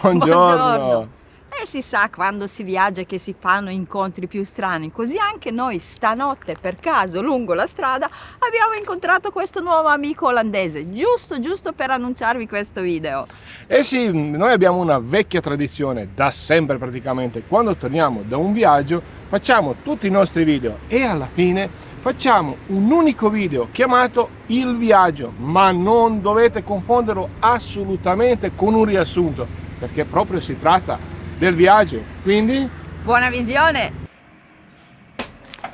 Buongiorno. E si sa quando si viaggia che si fanno incontri più strani, così anche noi stanotte per caso lungo la strada abbiamo incontrato questo nuovo amico olandese, giusto per annunciarvi questo video. Eh sì, noi abbiamo una vecchia tradizione, da sempre praticamente, quando torniamo da un viaggio facciamo tutti i nostri video e alla fine facciamo un unico video chiamato Il Viaggio, ma non dovete confonderlo assolutamente con un riassunto, perché proprio si tratta del viaggio, quindi Buona visione!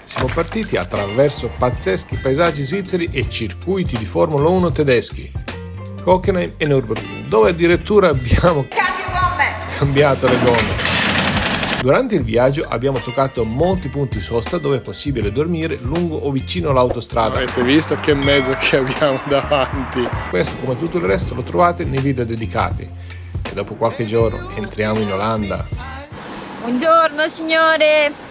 siamo partiti attraverso pazzeschi paesaggi svizzeri e circuiti di Formula 1 tedeschi, Hockenheim e Nürburgring, dove addirittura abbiamo cambiato le gomme. Durante il viaggio abbiamo toccato molti punti sosta dove è possibile dormire lungo o vicino all'autostrada. Avete visto che mezzo che abbiamo davanti? Questo, come tutto il resto, lo trovate nei video dedicati. E dopo qualche giorno entriamo in Olanda. Buongiorno signore!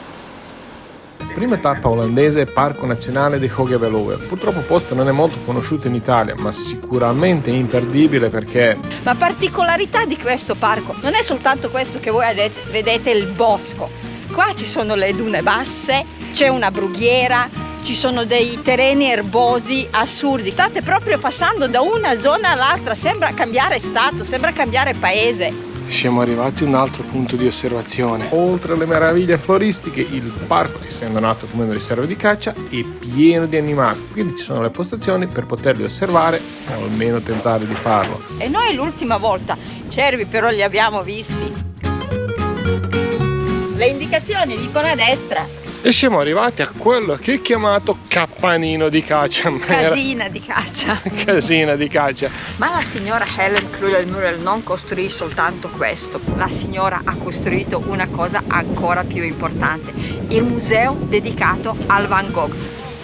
Prima tappa olandese è Parco Nazionale di Hogeveloer. Purtroppo il posto non è molto conosciuto in Italia, ma sicuramente imperdibile perché La particolarità di questo parco non è soltanto questo che voi vedete il bosco. Qua ci sono le dune basse, c'è una brughiera, ci sono dei terreni erbosi assurdi. State proprio passando da una zona all'altra, sembra cambiare stato, sembra cambiare paese. Siamo arrivati a un altro punto di osservazione. oltre alle meraviglie floristiche, il parco, essendo nato come una riserva di caccia, è pieno di animali, quindi ci sono le postazioni per poterli osservare o almeno tentare di farlo. E noi l'ultima volta, cervi però li abbiamo visti. Le indicazioni dicono a destra. E siamo arrivati a quello che è chiamato capannino di caccia. Casina di caccia. Casina di caccia. Ma la signora Helen Krüller-Müller non costruì soltanto questo, la signora ha costruito una cosa ancora più importante, il museo dedicato al Van Gogh.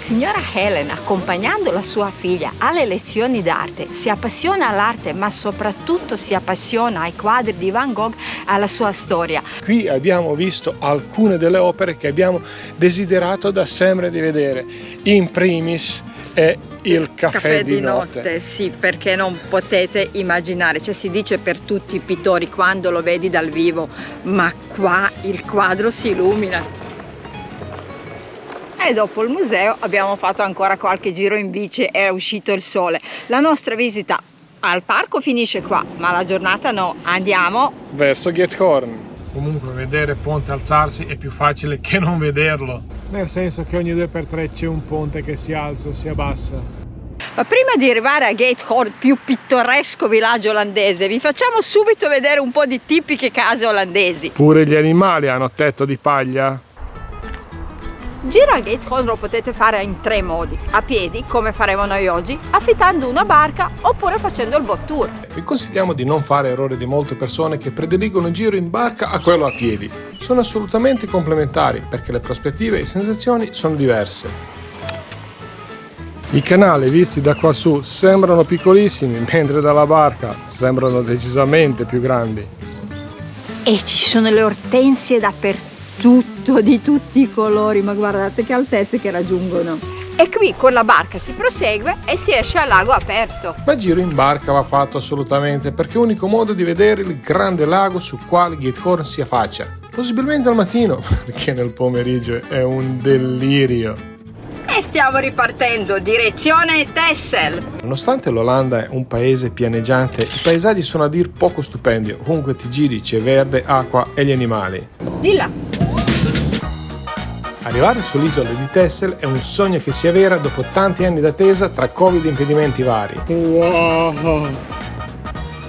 Signora Helen, accompagnando la sua figlia alle lezioni d'arte, si appassiona all'arte, ma soprattutto si appassiona ai quadri di Van Gogh, alla sua storia. Qui abbiamo visto alcune delle opere che abbiamo desiderato da sempre di vedere. In primis è il caffè di notte. Sì, perché non potete immaginare, cioè si dice per tutti i pittori quando lo vedi dal vivo, ma qua il quadro si illumina. E dopo il museo abbiamo fatto ancora qualche giro in bici, è uscito il sole. La nostra visita al parco finisce qua, ma la giornata no, andiamo Verso Giethoorn. Comunque vedere ponte alzarsi è più facile che non vederlo. Nel senso che ogni 2x3 c'è un ponte che si alza o si abbassa. Ma prima di arrivare a Giethoorn, più pittoresco villaggio olandese, vi facciamo subito vedere un po' di tipiche case olandesi. Pure gli animali hanno tetto di paglia. Giro a Giethoorn lo potete fare in 3 modi: a piedi, come faremo noi oggi, affittando una barca oppure facendo il boat tour. Vi consigliamo di non fare errore di molte persone che prediligono il giro in barca a quello a piedi. Sono assolutamente complementari perché le prospettive e sensazioni sono diverse. I canali visti da qua su sembrano piccolissimi, mentre dalla barca sembrano decisamente più grandi. E ci sono le ortensie dappertutto, di tutti i colori, ma guardate che altezze che raggiungono. E qui con la barca si prosegue e si esce al lago aperto. Ma il giro in barca va fatto assolutamente perché è l'unico modo di vedere il grande lago sul quale Giethoorn si affaccia. Possibilmente al mattino, perché nel pomeriggio è un delirio. E stiamo ripartendo, direzione Texel. Nonostante l'Olanda è un paese pianeggiante, i paesaggi sono a dir poco stupendi. Ovunque ti giri c'è verde, acqua e gli animali. Di là. Arrivare sull'isola di Texel è un sogno che si avvera dopo tanti anni d'attesa tra Covid e impedimenti vari. Wow!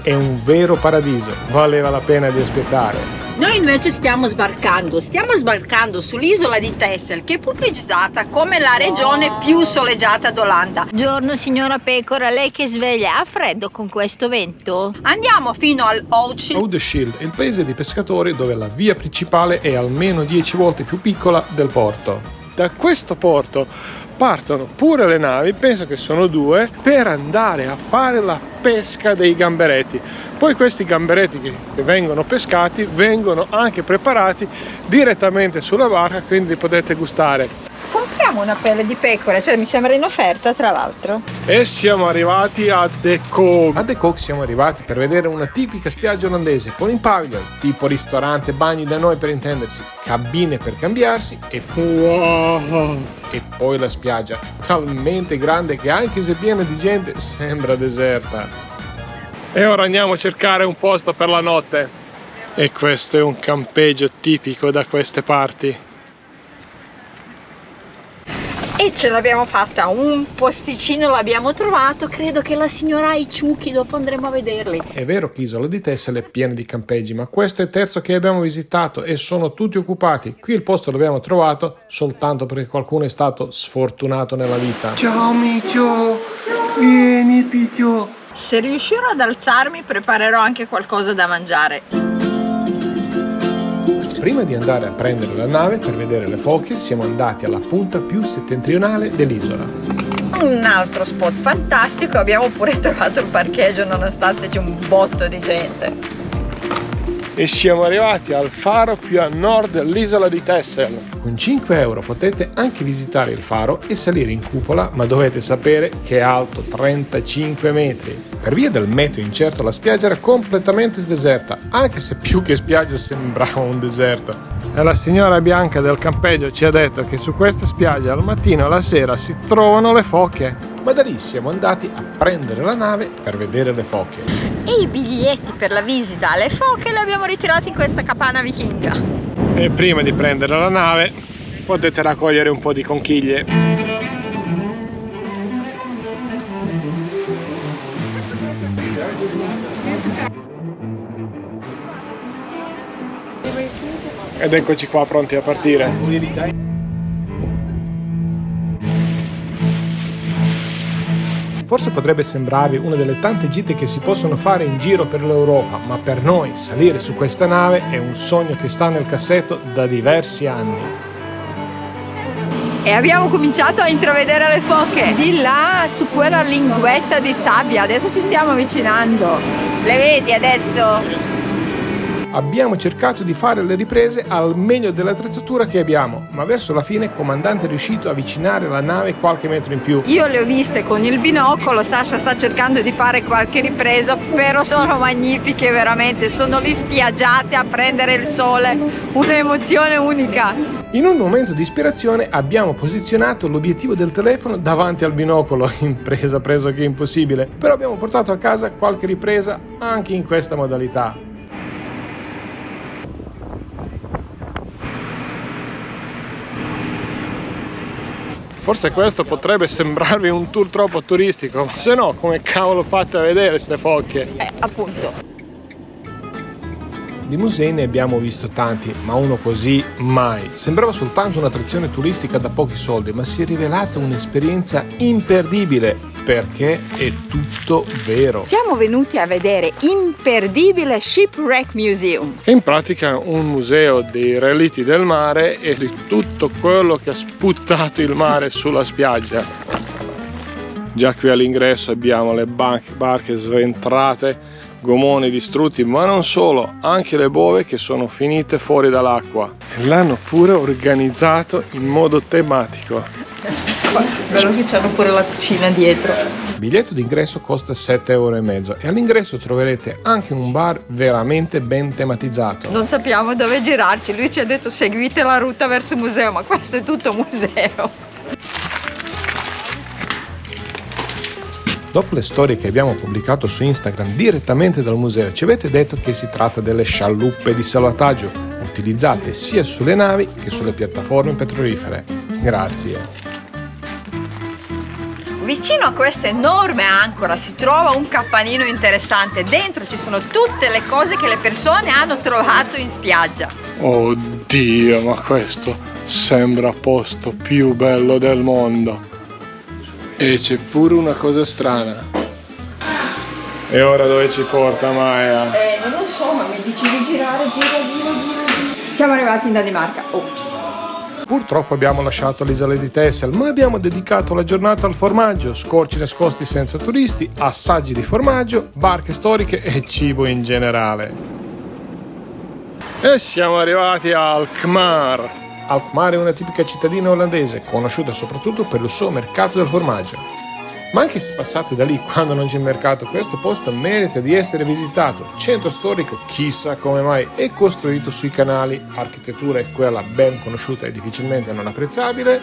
È un vero paradiso, valeva la pena di aspettare. Noi invece stiamo sbarcando sull'isola di Texel, che è pubblicizzata come la regione più soleggiata d'Olanda. Buongiorno signora Pecora, lei che sveglia, ha freddo con questo vento? Andiamo fino al Oude-Schild è il paese di pescatori dove la via principale è almeno 10 volte più piccola del porto. Da questo porto partono pure le navi, penso che sono 2, per andare a fare la pesca dei gamberetti. Poi questi gamberetti che vengono pescati vengono anche preparati direttamente sulla barca, quindi potete gustare con Abbiamo una pelle di pecora, cioè mi sembra in offerta tra l'altro. E siamo arrivati a De Kock. A De Kock siamo arrivati per vedere una tipica spiaggia olandese con il pavilion, tipo ristorante, bagni da noi per intenderci, cabine per cambiarsi e poi la spiaggia, talmente grande che anche se piena di gente sembra deserta. E ora andiamo a cercare un posto per la notte. E questo è un campeggio tipico da queste parti. E ce l'abbiamo fatta, un posticino l'abbiamo trovato, credo che la signora ha i ciuchi, dopo andremo a vederli. È vero che Isola di Texel è piena di campeggi, ma questo è il terzo che abbiamo visitato e sono tutti occupati. Qui il posto l'abbiamo trovato soltanto perché qualcuno è stato sfortunato nella vita. Ciao Micio, vieni Piccio. Se riuscirò ad alzarmi preparerò anche qualcosa da mangiare. Prima di andare a prendere la nave per vedere le foche, siamo andati alla punta più settentrionale dell'isola. Un altro spot fantastico, abbiamo pure trovato il parcheggio nonostante c'è un botto di gente. E siamo arrivati al faro più a nord dell'isola di Texel. Con 5 euro potete anche visitare il faro e salire in cupola, ma dovete sapere che è alto 35 metri. Per via del meteo incerto la spiaggia era completamente deserta, anche se più che spiaggia sembrava un deserto. E la signora bianca del campeggio ci ha detto che su questa spiaggia al mattino e alla sera si trovano le foche. Ma da lì siamo andati a prendere la nave per vedere le foche. E i biglietti per la visita alle foche li abbiamo ritirati in questa capanna vichinga. E prima di prendere la nave potete raccogliere un po' di conchiglie. Ed eccoci qua pronti a partire. Forse potrebbe sembrarvi una delle tante gite che si possono fare in giro per l'Europa, ma per noi salire su questa nave è un sogno che sta nel cassetto da diversi anni. E abbiamo cominciato a intravedere le foche di là su quella linguetta di sabbia. Adesso ci stiamo avvicinando. Le vedi adesso? Abbiamo cercato di fare le riprese al meglio dell'attrezzatura che abbiamo, ma verso la fine il comandante è riuscito a avvicinare la nave qualche metro in più. Io le ho viste con il binocolo, Sasha sta cercando di fare qualche ripresa, però sono magnifiche veramente, sono lì spiaggiate a prendere il sole, un'emozione unica. In un momento di ispirazione abbiamo posizionato l'obiettivo del telefono davanti al binocolo, impresa pressoché impossibile, però abbiamo portato a casa qualche ripresa anche in questa modalità. Forse questo potrebbe sembrarvi un tour troppo turistico, ma se no, come cavolo fate a vedere ste foche? Appunto. Di musei ne abbiamo visto tanti, ma uno così mai. Sembrava soltanto un'attrazione turistica da pochi soldi, ma si è rivelata un'esperienza imperdibile, perché è tutto vero. Siamo venuti a vedere imperdibile Shipwreck Museum. Che in pratica è un museo dei relitti del mare e di tutto quello che ha sputtato il mare sulla spiaggia. Già qui all'ingresso abbiamo le barche sventrate, gomoni distrutti, ma non solo, anche le bove che sono finite fuori dall'acqua. L'hanno pure organizzato in modo tematico. Spero che c'hanno pure la cucina dietro. Il biglietto d'ingresso costa 7,5 euro e all'ingresso troverete anche un bar veramente ben tematizzato. Non sappiamo dove girarci, lui ci ha detto seguite la rotta verso il museo, ma questo è tutto museo. Dopo le storie che abbiamo pubblicato su Instagram direttamente dal museo, ci avete detto che si tratta delle scialluppe di salvataggio, utilizzate sia sulle navi che sulle piattaforme petrolifere. Grazie. Vicino a questa enorme ancora si trova un campanino interessante. Dentro ci sono tutte le cose che le persone hanno trovato in spiaggia. Oddio, ma questo sembra il posto più bello del mondo. E c'è pure una cosa strana. E ora dove ci porta Maya? Non lo so, ma mi dici di girare, gira. Siamo arrivati in Danimarca. Ops. Purtroppo abbiamo lasciato l'isola di Texel, ma abbiamo dedicato la giornata al formaggio, scorci nascosti senza turisti, assaggi di formaggio, barche storiche e cibo in generale. E siamo arrivati al Khmar. Alkmaar è una tipica cittadina olandese, conosciuta soprattutto per il suo mercato del formaggio. Ma anche se passate da lì quando non c'è mercato, questo posto merita di essere visitato. Centro storico, chissà come mai, è costruito sui canali, architettura è quella ben conosciuta e difficilmente non apprezzabile,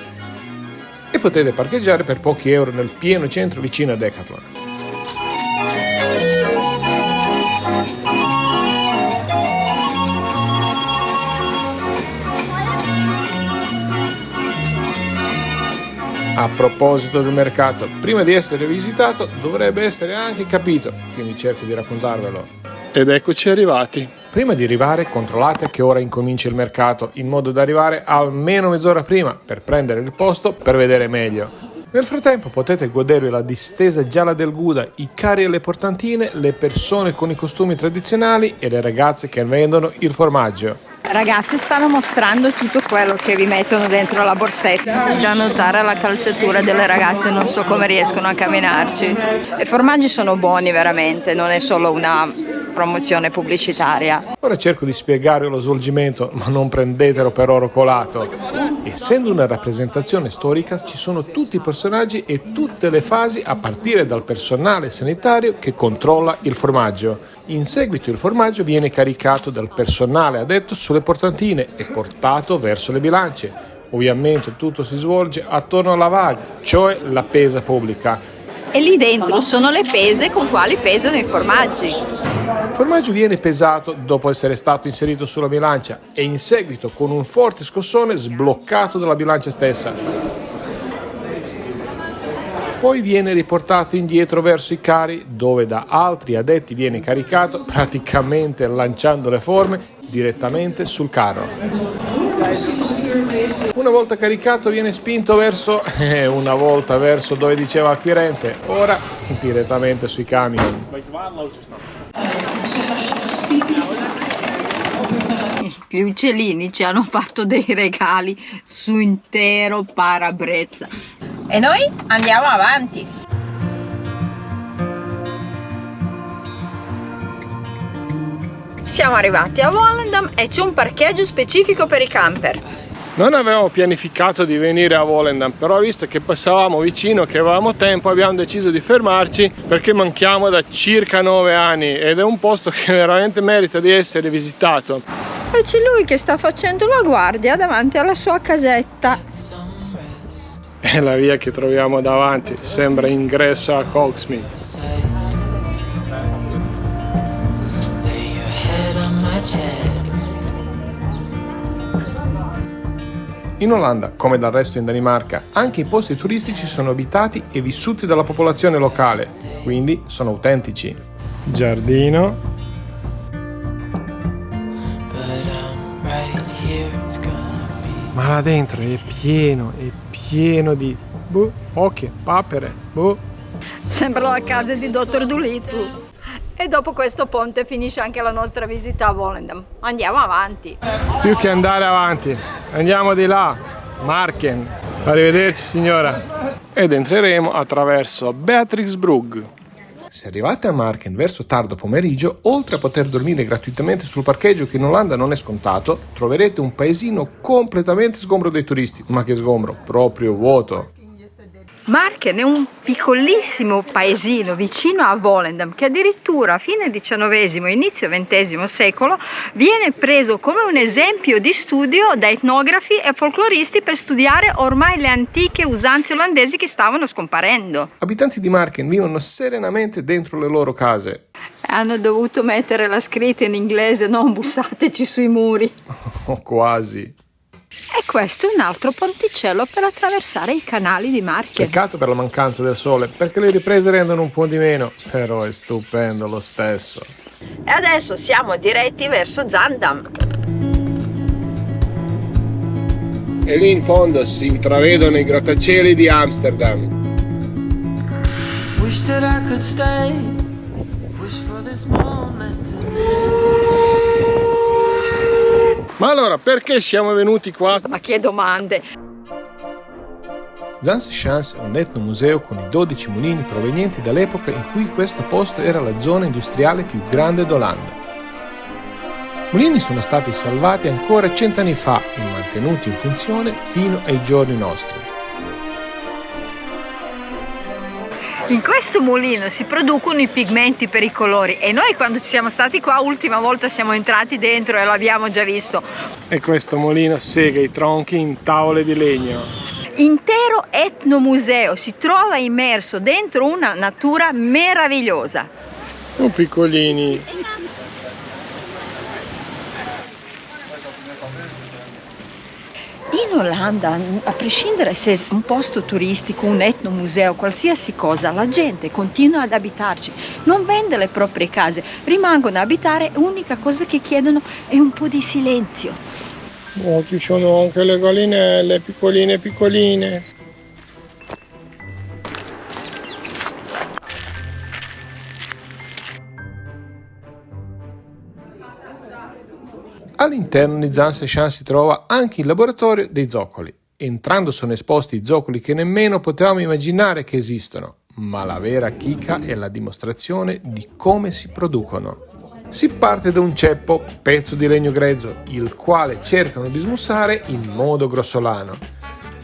e potete parcheggiare per pochi euro nel pieno centro vicino a Decathlon. A proposito del mercato, prima di essere visitato dovrebbe essere anche capito, quindi cerco di raccontarvelo. Ed eccoci arrivati. Prima di arrivare controllate a che ora incomincia il mercato, in modo da arrivare almeno mezz'ora prima per prendere il posto per vedere meglio. Nel frattempo potete godervi la distesa gialla del Gouda, i carri e le portantine, le persone con i costumi tradizionali e le ragazze che vendono il formaggio. Ragazzi, stanno mostrando tutto quello che vi mettono dentro la borsetta. Da notare la calzatura delle ragazze, non so come riescono a camminarci. I formaggi sono buoni veramente, non è solo una promozione pubblicitaria. Ora cerco di spiegare lo svolgimento, ma non prendetelo per oro colato. Essendo una rappresentazione storica, ci sono tutti i personaggi e tutte le fasi a partire dal personale sanitario che controlla il formaggio. In seguito il formaggio viene caricato dal personale addetto sulle portantine e portato verso le bilance. Ovviamente tutto si svolge attorno alla vaga, cioè la pesa pubblica. E lì dentro sono le pese con quali pesano i formaggi. Il formaggio viene pesato dopo essere stato inserito sulla bilancia e in seguito con un forte scossone sbloccato dalla bilancia stessa. Poi viene riportato indietro verso i carri dove da altri addetti viene caricato praticamente lanciando le forme direttamente sul carro. Una volta caricato viene spinto verso dove diceva acquirente, ora direttamente sui camion. Gli uccellini ci hanno fatto dei regali su intero parabrezza. E noi andiamo avanti. Siamo arrivati a Volendam e c'è un parcheggio specifico per i camper. Non avevamo pianificato di venire a Volendam, però visto che passavamo vicino, che avevamo tempo, abbiamo deciso di fermarci perché manchiamo da circa 9 anni ed è un posto che veramente merita di essere visitato. E c'è lui che sta facendo la guardia davanti alla sua casetta. E la via che troviamo davanti sembra ingresso a Hogsmeade. In Olanda, come dal resto in Danimarca, anche i posti turistici sono abitati e vissuti dalla popolazione locale, quindi sono autentici. Giardino. Ma là dentro è pieno di occhi, papere, Sembra la casa di Dottor Dolittle. E dopo questo ponte finisce anche la nostra visita a Volendam. Andiamo avanti. Più che andare avanti, andiamo di là, Marken. Arrivederci signora. Ed entreremo attraverso Beatrixbrug. Se arrivate a Marken verso tardo pomeriggio, oltre a poter dormire gratuitamente sul parcheggio che in Olanda non è scontato, troverete un paesino completamente sgombro dai turisti. Ma che sgombro, proprio vuoto. Marken è un piccolissimo paesino vicino a Volendam che addirittura a fine XIX e inizio XX secolo viene preso come un esempio di studio da etnografi e folcloristi per studiare ormai le antiche usanze olandesi che stavano scomparendo. Abitanti di Marken vivono serenamente dentro le loro case. Hanno dovuto mettere la scritta in inglese: non bussateci sui muri. Oh, quasi. E questo è un altro ponticello per attraversare i canali di Marken. Peccato per la mancanza del sole, perché le riprese rendono un po' di meno, però è stupendo lo stesso. E adesso siamo diretti verso Zaandam. E lì in fondo si intravedono i grattacieli di Amsterdam. Wish that I could stay. Wish for this moment to... Ma allora, perché siamo venuti qua? Ma che domande! Zandsschans è un etnomuseo con i 12 mulini provenienti dall'epoca in cui questo posto era la zona industriale più grande d'Olanda. Mulini sono stati salvati ancora 100 anni fa e mantenuti in funzione fino ai giorni nostri. In questo mulino si producono i pigmenti per i colori e noi quando ci siamo stati qua ultima volta siamo entrati dentro e l'abbiamo già visto. E questo mulino sega i tronchi in tavole di legno. Intero etnomuseo, si trova immerso dentro una natura meravigliosa. Sono piccolini. In Olanda, a prescindere se è un posto turistico, un etnomuseo, qualsiasi cosa, la gente continua ad abitarci, non vende le proprie case, rimangono a abitare, l'unica cosa che chiedono è un po' di silenzio. Oh, ci sono anche le gallinelle, piccoline piccoline. All'interno di Zahnstechan si trova anche il laboratorio dei zoccoli. Entrando sono esposti zoccoli che nemmeno potevamo immaginare che esistono, ma la vera chicca è la dimostrazione di come si producono. Si parte da un ceppo, pezzo di legno grezzo, il quale cercano di smussare in modo grossolano.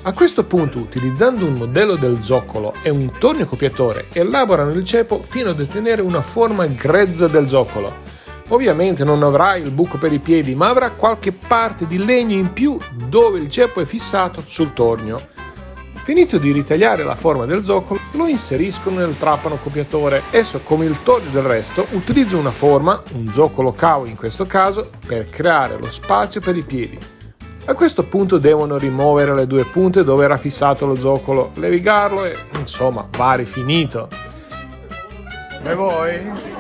A questo punto, utilizzando un modello del zoccolo e un torniocopiatore, elaborano il ceppo fino ad ottenere una forma grezza del zoccolo. Ovviamente non avrà il buco per i piedi, ma avrà qualche parte di legno in più dove il ceppo è fissato sul tornio. Finito di ritagliare la forma del zoccolo, lo inseriscono nel trapano copiatore. Esso, come il tornio del resto, utilizza una forma, un zoccolo cavo in questo caso, per creare lo spazio per i piedi. A questo punto devono rimuovere le due punte dove era fissato lo zoccolo, levigarlo e insomma va rifinito. E voi?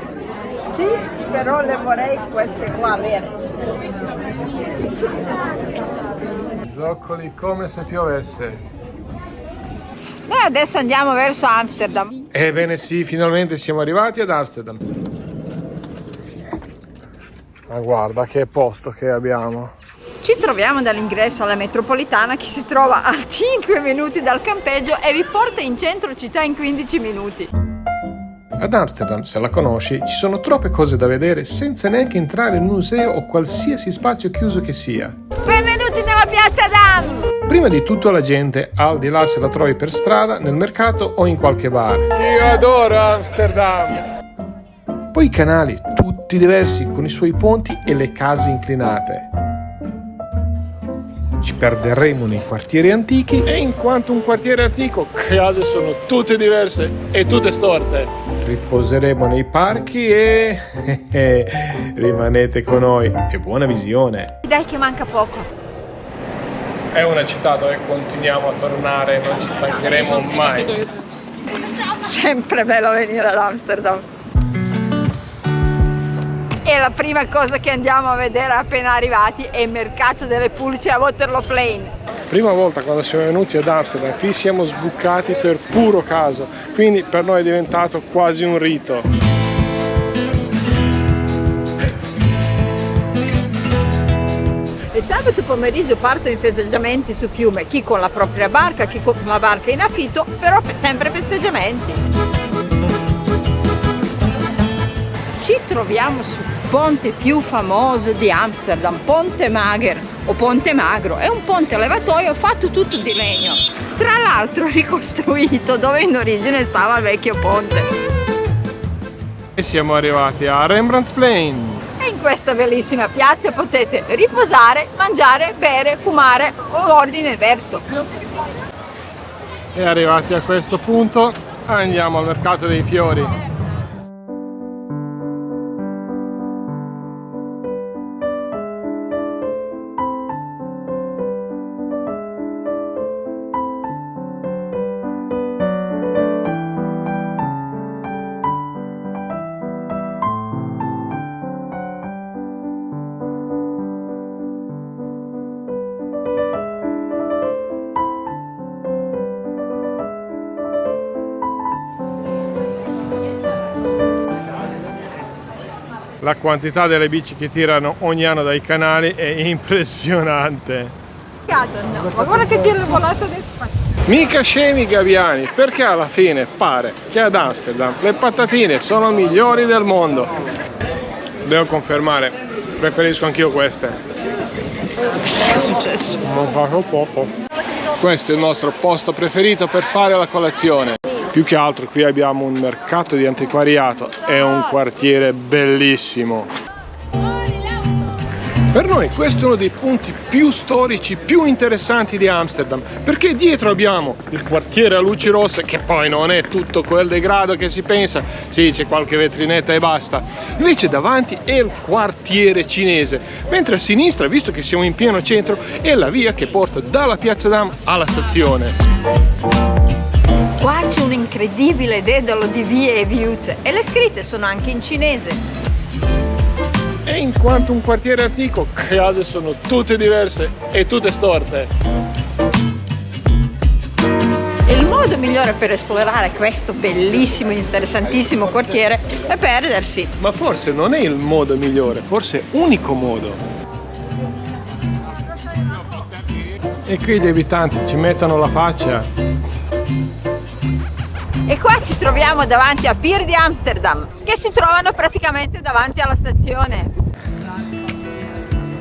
Sì, però le vorrei queste qua vere. Zoccoli come se piovesse. Noi adesso andiamo verso Amsterdam. Ebbene sì, finalmente siamo arrivati ad Amsterdam. Ma guarda che posto che abbiamo. Ci troviamo dall'ingresso alla metropolitana che si trova a 5 minuti dal campeggio e vi porta in centro città in 15 minuti. Ad Amsterdam, se la conosci, ci sono troppe cose da vedere senza neanche entrare in un museo o qualsiasi spazio chiuso che sia. Benvenuti nella piazza Dam! Prima di tutto la gente, al di là se la trovi per strada, nel mercato o in qualche bar. Io adoro Amsterdam! Poi i canali, tutti diversi, con i suoi ponti e le case inclinate. Ci perderemo nei quartieri antichi E in quanto un quartiere antico, case sono tutte diverse e tutte storte. riposeremo nei parchi e rimanete con noi e buona visione. Dai che manca poco. È una città dove continuiamo a tornare, non ci stancheremo mai. Sempre bello venire ad Amsterdam. E la prima cosa che andiamo a vedere appena arrivati è il mercato delle pulci a Waterloo Plain. Prima volta quando siamo venuti ad Amsterdam, qui siamo sbucati per puro caso, quindi per noi è diventato quasi un rito. Il sabato pomeriggio partono i festeggiamenti su fiume, chi con la propria barca, chi con la barca in affitto, però sempre festeggiamenti. Ci troviamo sul ponte più famoso di Amsterdam, Ponte Mager o Ponte Magro. È un ponte levatoio fatto tutto di legno, tra l'altro ricostruito dove in origine stava il vecchio ponte. E siamo arrivati a Rembrandtsplein. E in questa bellissima piazza potete riposare, mangiare, bere, fumare o ordine verso. E arrivati a questo punto andiamo al mercato dei fiori. La quantità delle bici che tirano ogni anno dai canali è impressionante. Ma guarda che tiro volato del spazio. Mica scemi i gabbiani, perché alla fine pare che ad Amsterdam le patatine sono migliori del mondo. Devo confermare, preferisco anch'io queste. Che è successo? Non faccio poco. Questo è il nostro posto preferito per fare la colazione. Più che altro qui abbiamo un mercato di antiquariato, è un quartiere bellissimo. Per noi questo è uno dei punti più storici, più interessanti di Amsterdam, perché dietro abbiamo il quartiere a luci rosse, che poi non è tutto quel degrado che si pensa, sì, c'è qualche vetrinetta e basta. Invece davanti è il quartiere cinese, mentre a sinistra, visto che siamo in pieno centro, è la via che porta dalla Piazza Dam alla stazione. Qua c'è un incredibile dedalo di vie e viuzze e le scritte sono anche in cinese. E in quanto un quartiere antico, case sono tutte diverse e tutte storte. Il modo migliore per esplorare questo bellissimo e interessantissimo quartiere è perdersi. Ma forse non è il modo migliore, forse è unico modo. E qui gli abitanti ci mettono la faccia. E qua ci troviamo davanti a Pier di Amsterdam, che si trovano praticamente davanti alla stazione.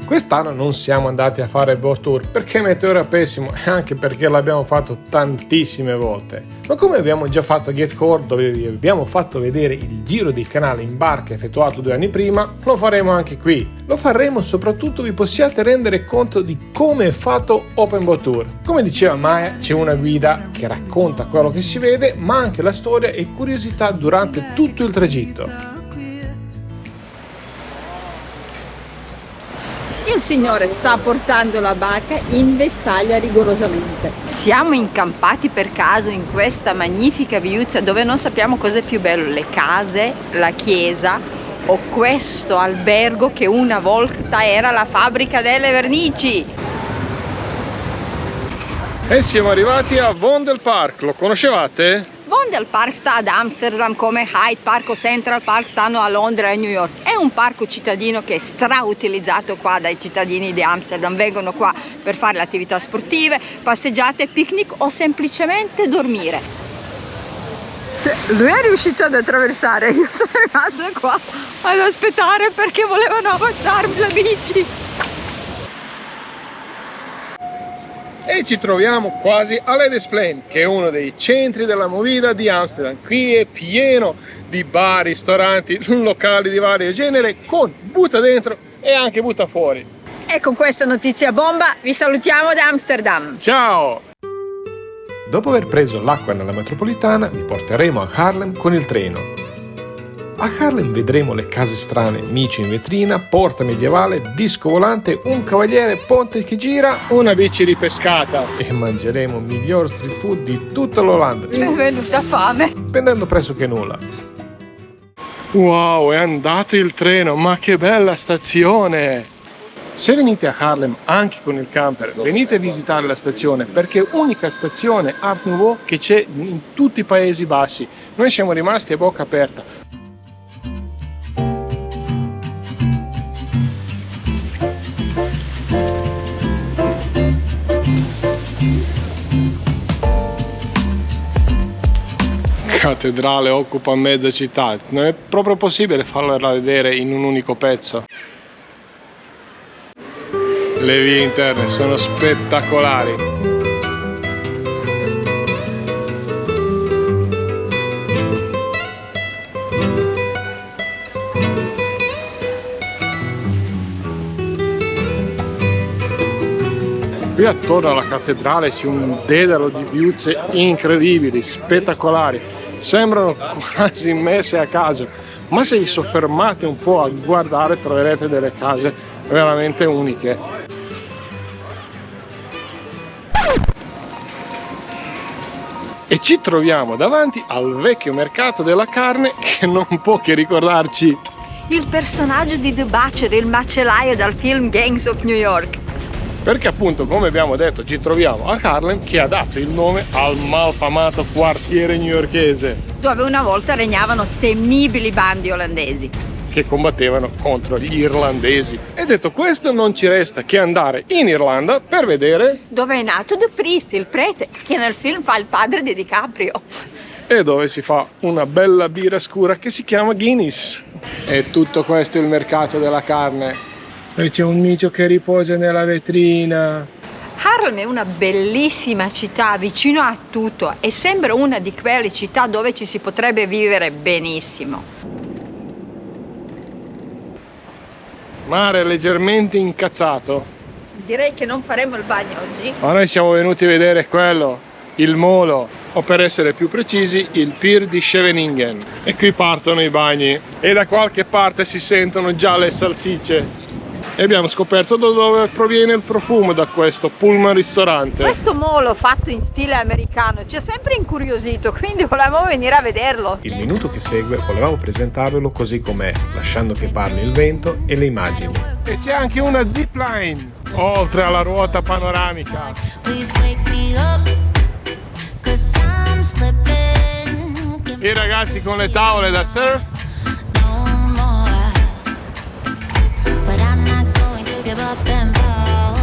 Quest'anno non siamo andati a fare il boat tour perché il meteo era pessimo e anche perché l'abbiamo fatto tantissime volte. Ma come abbiamo già fatto a Gatecor, dove vi abbiamo fatto vedere il giro di canale in barca effettuato 2 anni prima, lo faremo anche qui. Lo faremo soprattutto vi possiate rendere conto di come è fatto Open Boat Tour. Come diceva Maya, c'è una guida che racconta quello che si vede, ma anche la storia e curiosità durante tutto il tragitto. Il signore sta portando la barca in vestaglia rigorosamente. Siamo incampati per caso in questa magnifica viuzza dove non sappiamo cosa è più bello, le case, la chiesa o questo albergo che una volta era la fabbrica delle vernici. E siamo arrivati a Vondelpark, lo conoscevate? Vondelpark sta ad Amsterdam come Hyde Park o Central Park stanno a Londra e New York. È un parco cittadino che è strautilizzato qua dai cittadini di Amsterdam. Vengono qua per fare le attività sportive, passeggiate, picnic o semplicemente dormire. Lui è riuscito ad attraversare, io sono rimasta qua ad aspettare perché volevano avanzarmi la bici. E ci troviamo quasi a Ladiesplein, che è uno dei centri della movida di Amsterdam. Qui è pieno di bar, ristoranti, locali di vario genere con butta dentro e anche butta fuori. E con questa notizia bomba vi salutiamo da Amsterdam. Ciao! Dopo aver preso l'acqua nella metropolitana, vi porteremo a Haarlem con il treno. A Haarlem vedremo le case strane, micio in vetrina, porta medievale, disco volante, un cavaliere, ponte che gira, Una bici ripescata. e mangeremo il miglior street food di tutta l'Olanda, Mi è venuta fame. spendendo pressoché nulla. Wow, è andato il treno, ma che bella stazione! Se venite a Haarlem anche con il camper, venite a visitare la stazione perché è l'unica stazione Art Nouveau che c'è in tutti i Paesi Bassi. Noi siamo rimasti a bocca aperta. Cattedrale occupa mezza città, non è proprio possibile farla vedere in un unico pezzo. Le vie interne sono spettacolari. Qui attorno alla cattedrale c'è un dedalo di viuzze incredibili, spettacolari. Sembrano quasi messe a caso, ma se vi soffermate un po' a guardare troverete delle case veramente uniche. E ci troviamo davanti al vecchio mercato della carne che non può che ricordarci Il personaggio di The Butcher, il macellaio dal film Gangs of New York. perché appunto, come abbiamo detto, ci troviamo a Haarlem, che ha dato il nome al malfamato quartiere newyorkese, Dove una volta regnavano temibili bandi olandesi. che combattevano contro gli irlandesi. E detto questo, non ci resta che andare in Irlanda per vedere Dove è nato The Priest, il prete, che nel film fa il padre di DiCaprio. e dove si fa una bella birra scura che si chiama Guinness. E tutto questo è il mercato della carne. Poi c'è un micio che riposa nella vetrina. Haarlem è una bellissima città, vicino a tutto, e sembra una di quelle città dove ci si potrebbe vivere benissimo. Mare leggermente incazzato. Direi che non faremo il bagno oggi. Ma noi siamo venuti a vedere quello, il molo, o per essere più precisi il pier di Scheveningen. E qui partono i bagni e da qualche parte si sentono già le salsicce. E abbiamo scoperto da dove proviene il profumo, da questo Pullman ristorante. Questo molo fatto in stile americano ci ha sempre incuriosito, quindi volevamo venire a vederlo. Il minuto che segue volevamo presentarvelo così com'è, lasciando che parli il vento e le immagini. E c'è anche una zipline, oltre alla ruota panoramica. I ragazzi con le tavole da surf. Up and fall,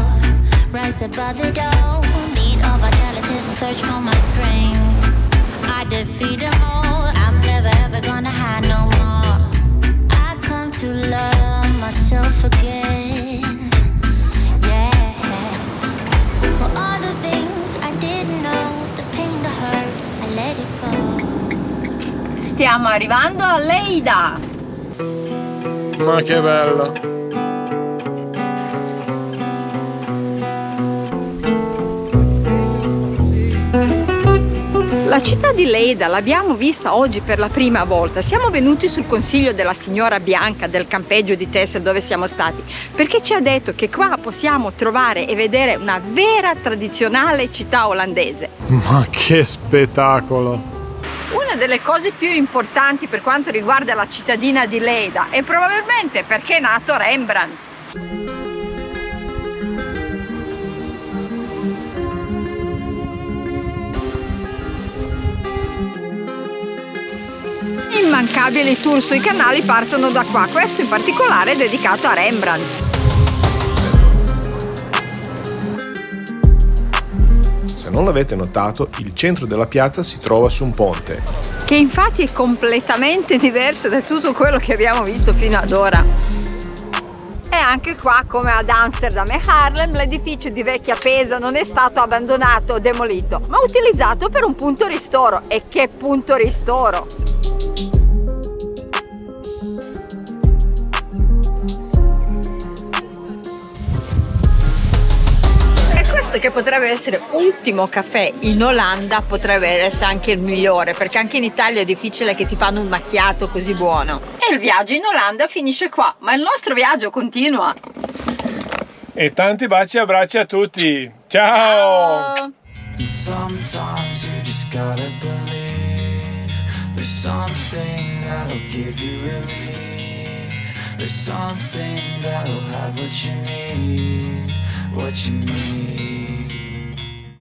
rise above the door, beat all my challenges and search for my strength. I defeat them all, I'm never ever gonna hide no more. I come to love myself again, yeah. For all the things I didn't know, the pain, the hurt, I let it go. Stiamo arrivando a Leida. Ma che bello. La città di Leida l'abbiamo vista oggi per la prima volta. Siamo venuti sul consiglio della signora Bianca del campeggio di Texel dove siamo stati, perché ci ha detto che qua possiamo trovare e vedere una vera tradizionale città olandese. Ma che spettacolo! Una delle cose più importanti per quanto riguarda la cittadina di Leida è probabilmente perché è nato Rembrandt. Immancabili tour sui canali partono da qua, questo in particolare è dedicato a Rembrandt. Se non l'avete notato, il centro della piazza si trova su un ponte, che infatti è completamente diverso da tutto quello che abbiamo visto fino ad ora. E anche qua, come ad Amsterdam e Haarlem, l'edificio di vecchia Pesa non è stato abbandonato o demolito, ma utilizzato per un punto ristoro. E che punto ristoro! Che potrebbe essere ultimo caffè in Olanda, potrebbe essere anche il migliore, perché anche in Italia è difficile che ti fanno un macchiato così buono. E il viaggio in Olanda finisce qua, ma il nostro viaggio continua. E tanti baci e abbracci a tutti. Ciao! Ciao. Sometimes you just gotta believe there's something that'll give you relief. There's something that'll have what you need, what you need.